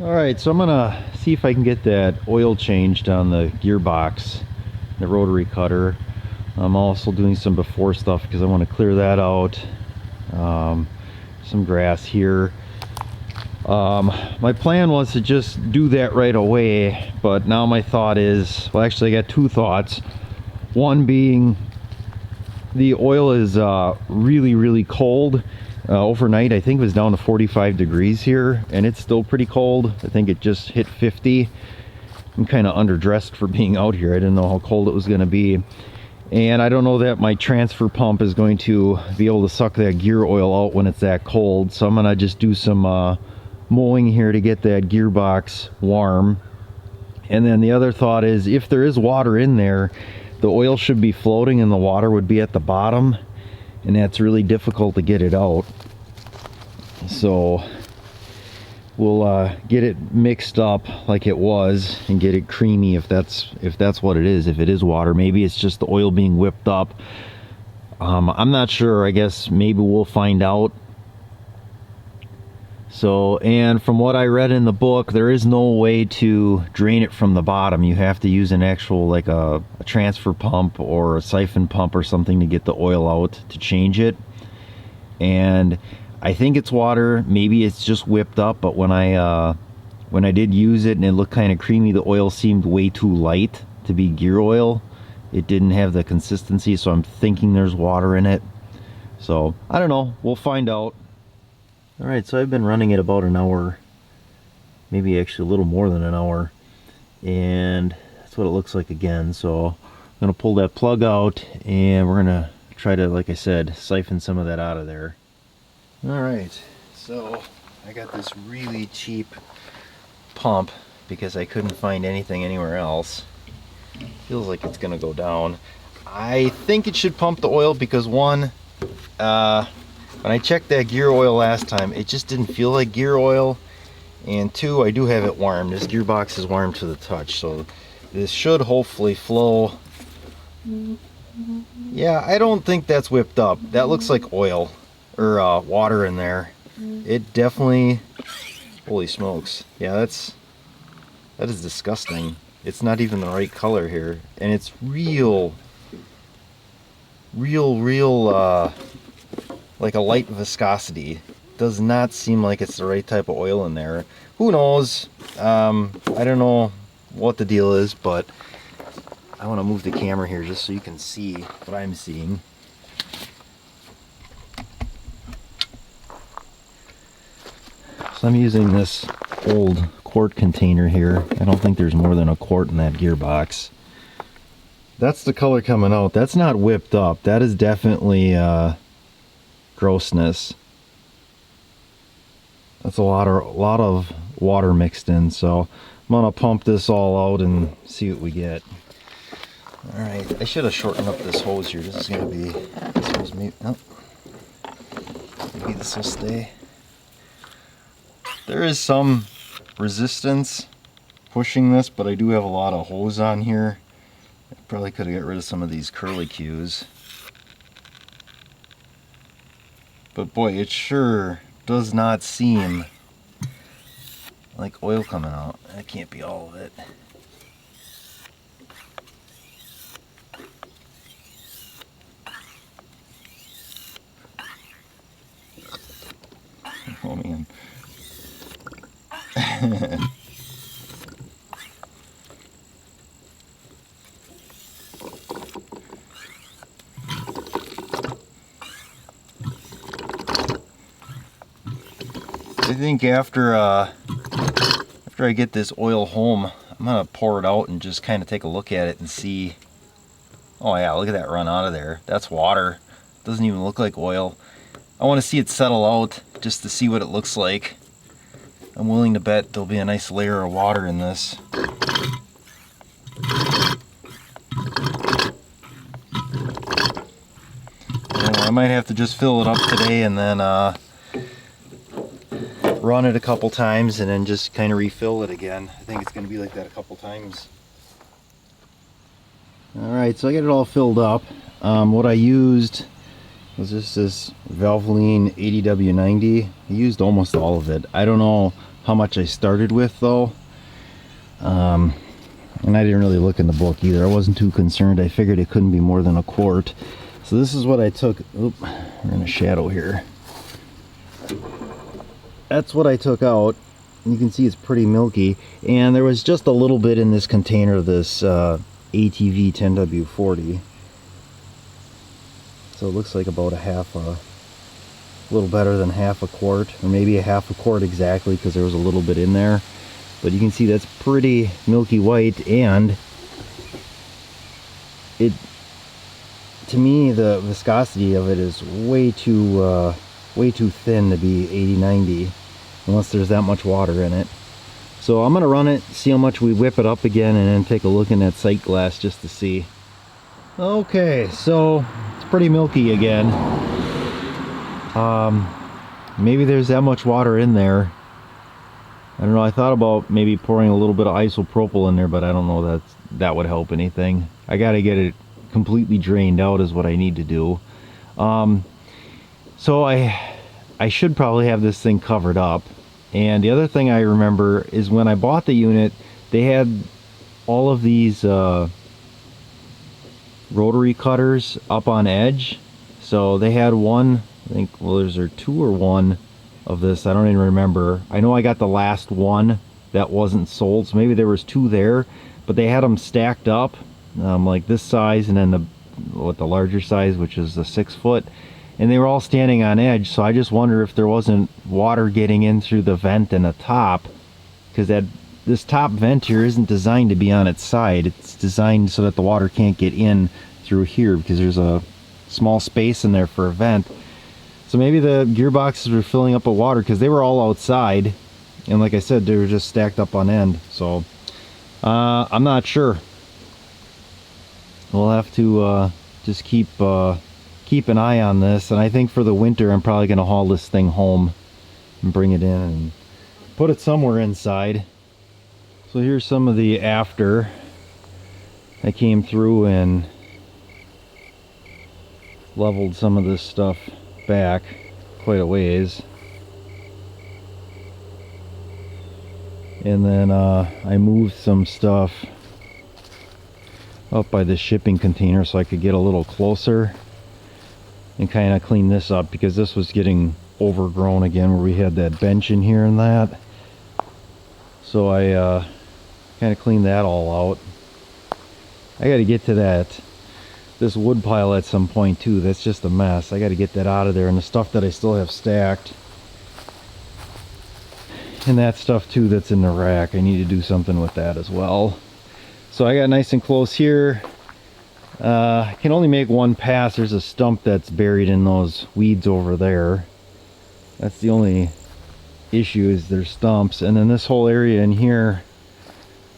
Alright, so I'm gonna see if I can get that oil changed on the gearbox, the rotary cutter. I'm also doing some before stuff because I want to clear that out. Some grass here. My plan was to just do that right away, but now my thought is, well, actually I got two thoughts. One being the oil is really cold. Overnight I think it was down to 45 degrees here, and it's still pretty cold. I think it just hit 50. I'm kind of underdressed for being out here. I didn't know how cold it was going to be, and I don't know that my transfer pump is going to be able to suck that gear oil out when it's that cold. So I'm gonna just do some mowing here to get that gearbox warm. And then the other thought is, if there is water in there, the oil should be floating and the water would be at the bottom, and that's really difficult to get it out. So we'll get it mixed up like it was and get it creamy, if that's what it is. If it is water, maybe it's just the oil being whipped up. I'm not sure. I guess maybe we'll find out. So, and from what I read in the book, there is no way to drain it from the bottom. You have to use an actual, like a transfer pump or a siphon pump or something to get the oil out to change it. And I think it's water, maybe it's just whipped up, but when I did use it and it looked kind of creamy, the oil seemed way too light to be gear oil. It didn't have the consistency, so I'm thinking there's water in it. So I don't know, we'll find out. Alright, so I've been running it about an hour, maybe actually a little more than an hour, and that's what it looks like again. So I'm going to pull that plug out and we're going to try to, like I said, siphon some of that out of there. Alright, so I got this really cheap pump because I couldn't find anything anywhere else. Feels like it's going to go down. I think it should pump the oil because one, when I checked that gear oil last time, it just didn't feel like gear oil. And two, I do have it warm. This gearbox is warm to the touch, so this should hopefully flow. Yeah, I don't think that's whipped up. That looks like oil or water in there. It definitely, holy smokes. Yeah, that is disgusting. It's not even the right color here, and it's real like a light viscosity. Does not seem like it's the right type of oil in there. Who knows? I don't know what the deal is, but I want to move the camera here just so you can see what I'm seeing. So I'm using this old quart container here. I don't think there's more than a quart in that gearbox. That's the color coming out. That's not whipped up. That is definitely grossness. That's a lot of water mixed in. So I'm gonna pump this all out and see what we get. All right, I should have shortened up this hose here. This is gonna be, this hose maybe, oh, maybe this will stay. There is some resistance pushing this, but I do have a lot of hose on here. I probably could have got rid of some of these curly cues. But boy, it sure does not seem like oil coming out. That can't be all of it. Oh man. I think after I get this oil home, I'm gonna pour it out and just kind of take a look at it and see. Oh yeah, look at that run out of there. That's water. Doesn't even look like oil. I want to see it settle out just to see what it looks like. I'm willing to bet there'll be a nice layer of water in this. I might have to just fill it up today and then run it a couple times and then just kind of refill it again. I think it's going to be like that a couple times. Alright, so I got it all filled up. What I used was just this Valvoline 80W90. I used almost all of it. I don't know how much I started with though. And I didn't really look in the book either. I wasn't too concerned. I figured it couldn't be more than a quart. So this is what I took. Oop, we're in a shadow here. That's what I took out. You can see it's pretty milky. And there was just a little bit in this container of this ATV 10W40. So it looks like about a little better than half a quart, or maybe a half a quart exactly, because there was a little bit in there. But you can see that's pretty milky white, and it, to me, the viscosity of it is way too thin to be 80-90, unless there's that much water in it. So I'm gonna run it, see how much we whip it up again, and then take a look in that sight glass just to see. Okay, so it's pretty milky again. Maybe there's that much water in there. I don't know, I thought about maybe pouring a little bit of isopropyl in there, but I don't know that would help anything. I gotta get it completely drained out is what I need to do. So I should probably have this thing covered up. And the other thing I remember is when I bought the unit, they had all of these rotary cutters up on edge. So they had one, I think, well, there's two or one of this, I don't even remember. I know I got the last one that wasn't sold, so maybe there was two there, but they had them stacked up like this size, and then the larger size, which is the 6 foot, and they were all standing on edge. So I just wonder if there wasn't water getting in through the vent in the top, because this top vent here isn't designed to be on its side. It's designed so that the water can't get in through here, because there's a small space in there for a vent. So maybe the gearboxes were filling up with water, because they were all outside, and like I said, they were just stacked up on end. So I'm not sure. We'll have to just keep an eye on this, and I think for the winter I'm probably going to haul this thing home and bring it in and put it somewhere inside. So here's some of the after. I came through and leveled some of this stuff back quite a ways, and then I moved some stuff up by the shipping container so I could get a little closer and kind of clean this up, because this was getting overgrown again where we had that bench in here and that. So I kind of cleaned that all out. I got to get to this wood pile at some point too. That's just a mess. I got to get that out of there, and the stuff that I still have stacked, and that stuff too that's in the rack, I need to do something with that as well. So I got nice and close here. I can only make one pass. There's a stump that's buried in those weeds over there. That's the only issue, is there's stumps. And then this whole area in here,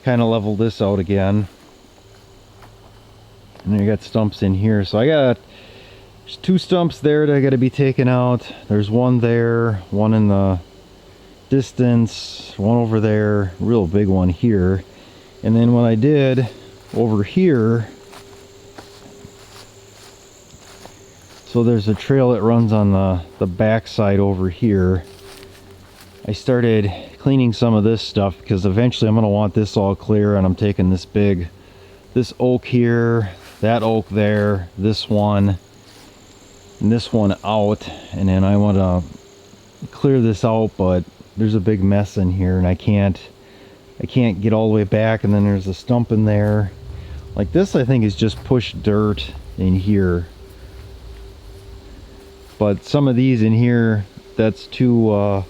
kind of level this out again. And then you got stumps in here. So there's 2 stumps there that I got to be taken out. There's one there, one in the distance, one over there, real big one here. And then what I did over here, so there's a trail that runs on the back side over here. I started cleaning some of this stuff, because eventually I'm going to want this all clear, and I'm taking this oak here, that oak there, this one, and this one out, and then I want to clear this out, but there's a big mess in here, and I can't get all the way back. And then there's a stump in there like this. I think is just pushed dirt in here, but some of these in here, that's too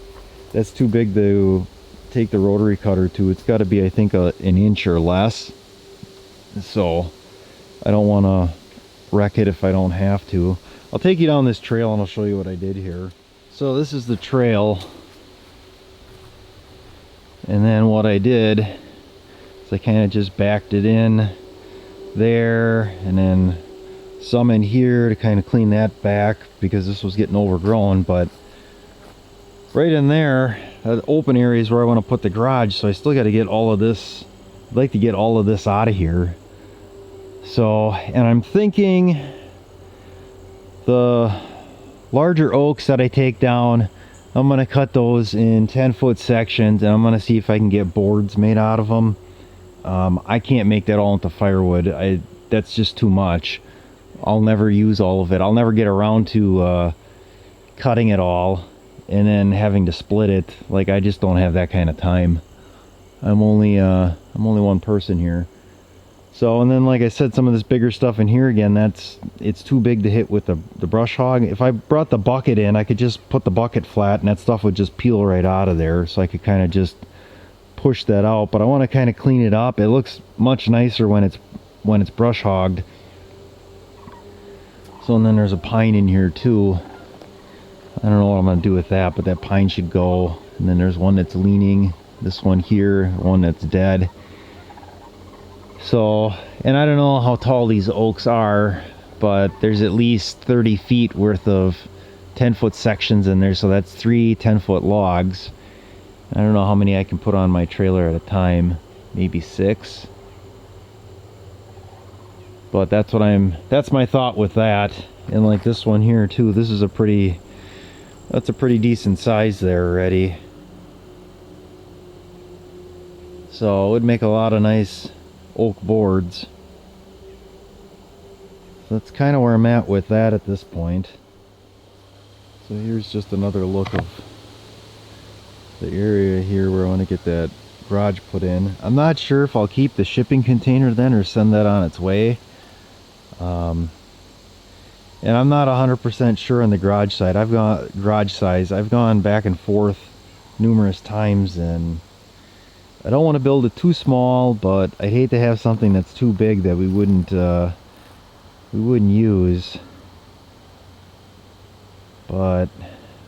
big to take the rotary cutter to. It's got to be, I think, an inch or less. So I don't want to wreck it if I don't have to. I'll take you down this trail and I'll show you what I did here. So this is the trail, and then what I did is I kind of just backed it in there, and then some in here to kind of clean that back, because this was getting overgrown. But right in there, that open area is where I want to put the garage, so I still got to get all of this. I'd like to get all of this out of here. So, and I'm thinking the larger oaks that I take down, I'm gonna cut those in 10-foot sections, and I'm gonna see if I can get boards made out of them. I can't make that all into firewood. That's just too much. I'll never use all of it. I'll never get around to cutting it all and then having to split it. Like, I just don't have that kind of time. I'm only one person here. So, and then like I said, some of this bigger stuff in here again, it's too big to hit with the brush hog. If I brought the bucket in, I could just put the bucket flat and that stuff would just peel right out of there. So I could kind of just push that out, but I want to kind of clean it up. It looks much nicer when it's brush hogged. So, and then there's a pine in here too. I don't know what I'm going to do with that, but that pine should go. And then there's one that's leaning, this one here, one that's dead. So, and I don't know how tall these oaks are, but there's at least 30 feet worth of 10-foot sections in there, so that's 3 10-foot logs. I don't know how many I can put on my trailer at a time, maybe 6. But that's my thought with that. And like this one here too, that's a pretty decent size there already. So it would make a lot of nice oak boards. So that's kind of where I'm at with that at this point. So here's just another look of the area here where I want to get that garage put in. I'm not sure if I'll keep the shipping container then or send that on its way. And I'm not 100% sure on the garage side. Garage size. I've gone back and forth numerous times, and I don't want to build it too small, but I'd hate to have something that's too big that we wouldn't use. But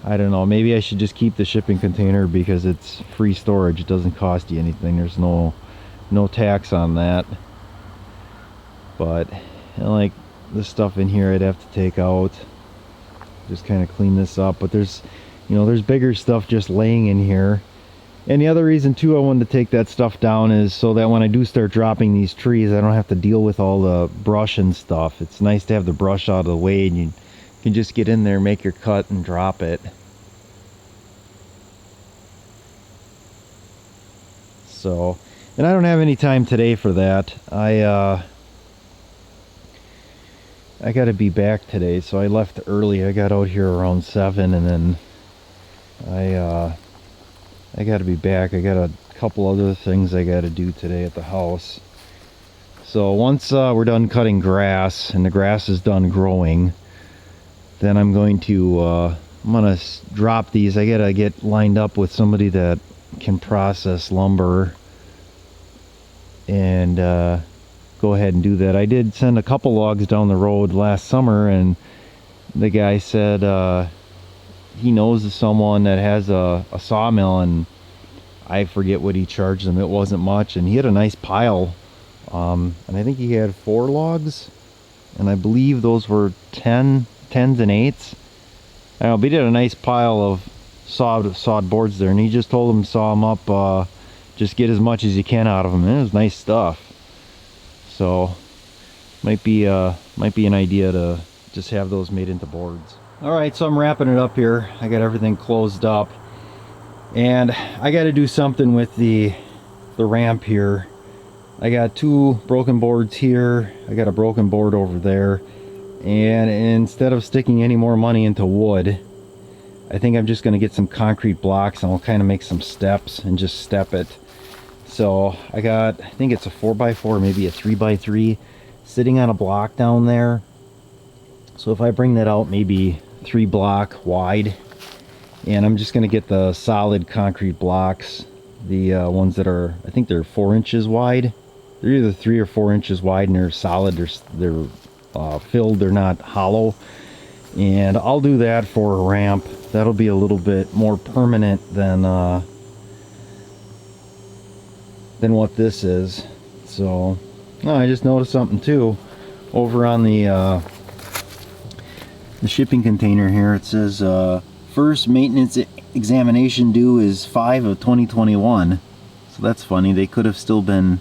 I don't know, maybe I should just keep the shipping container because it's free storage. It doesn't cost you anything. There's no tax on that. But like this stuff in here I'd have to take out, just kind of clean this up. But there's bigger stuff just laying in here. And the other reason too I wanted to take that stuff down is so that when I do start dropping these trees, I don't have to deal with all the brush and stuff. It's nice to have the brush out of the way, and you can just get in there, make your cut, and drop it. So, and I don't have any time today for that. I got to be back today, so I left early. I got out here around 7, and then I got to be back. I got a couple other things I got to do today at the house. So once we're done cutting grass and the grass is done growing, then I'm going to drop these. I got to get lined up with somebody that can process lumber and go ahead and do that. I did send a couple logs down the road last summer, and the guy said he knows of someone that has a sawmill, and I forget what he charged them. It wasn't much, and he had a nice pile, and I think he had 4 logs, and I believe those were 10s and 8s. I don't know, but he did a nice pile of sawed boards there, and he just told them to saw them up, just get as much as you can out of them, and it was nice stuff. So might be an idea to just have those made into boards. Alright, so I'm wrapping it up here. I got everything closed up, and I got to do something with the ramp here. I got 2 broken boards here. I got a broken board over there, and instead of sticking any more money into wood, I think I'm just going to get some concrete blocks, and I'll kind of make some steps and just step it. So I think it's a 4x4, maybe a 3x3 sitting on a block down there. So if I bring that out maybe 3 block wide, and I'm just going to get the solid concrete blocks, the ones that are, I think they're 4 inches wide. They're either 3 or 4 inches wide, and they're solid. They're filled, they're not hollow. And I'll do that for a ramp. That'll be a little bit more permanent than what this is. So I just noticed something too over on the shipping container here. It says first maintenance examination due is 5 of 2021. So that's funny. They could have still been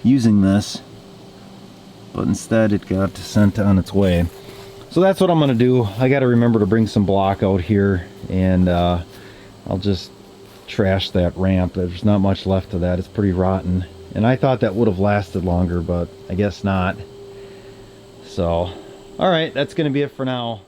using this, but instead it got sent on its way. So that's what I'm gonna do. I got to remember to bring some block out here, and I'll just trash that ramp. There's not much left of that. It's pretty rotten. And I thought that would have lasted longer, but I guess not. So, alright, that's going to be it for now.